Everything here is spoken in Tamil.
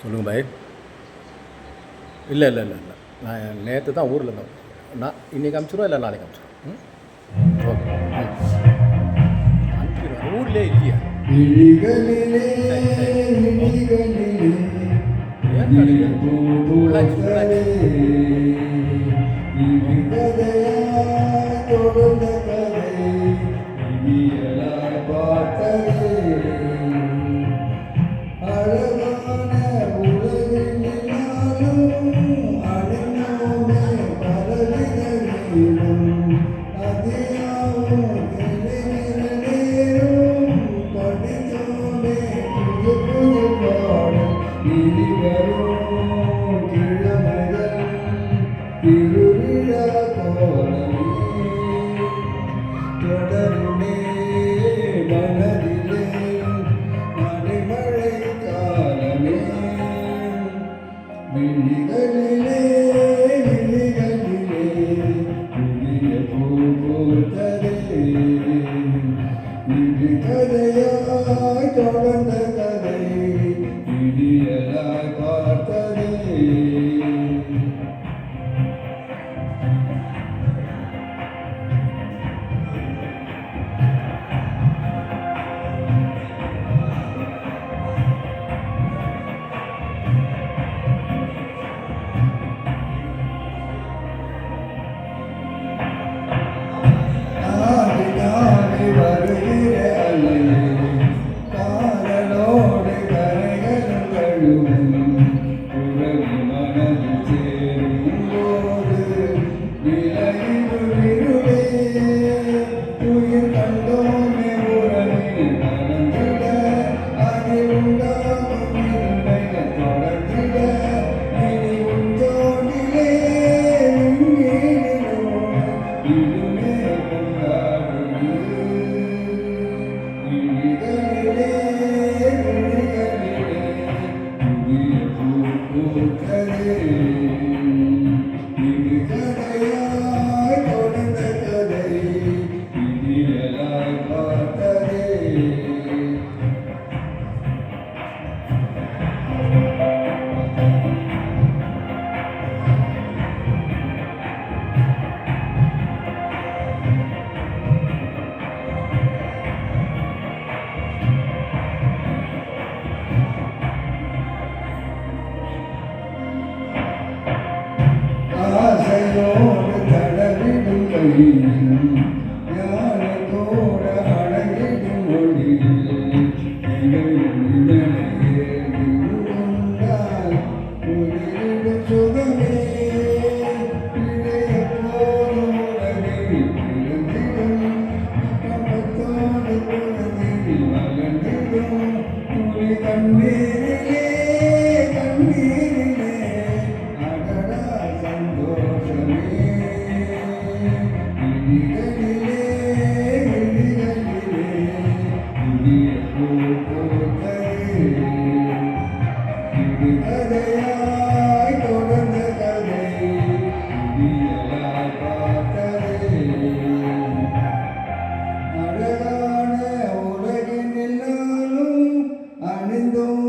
சொல்லுங்கள் பாய். இல்லை இல்லை இல்லை இல்லை, நான் நேற்று தான் ஊரில் இருந்தேன். நான் இன்றைக்கி அனுப்பிச்சிடுவோம், இல்லை நாளைக்கு அனுப்பிச்சிடுவோம். ஓகே. அனுப்பிடுவேன். ஊர்லேயே இல்லையா? ஏன் கிடையாது? தொடருமே மனதிலே மழைமழை காலமே விழிகளிலே விழிகளிலே புதிய பூ பூத்ததே இது கதையாய் தொடர்ந்த கதை விடியலாய் பார்த்ததே. ஞானத்தோட அழகிடும் மொழியில் சுகமே இடைய போதும் உலகில் பிறந்திடும் கம்பத்தோடு குழந்தையில் வளர்ந்திடும் துளி கண்ணீரிலே கண்ணீரிலே அடடா சந்தோஷமே. விழிகளிலே விழிகளிலே புதிய பூ பூத்ததே இது கதையாய் தொடர்ந்த கதை விடியலாய் பார்த்ததே. அழகான உலகின் எல்லாரும் அணிந்தோம்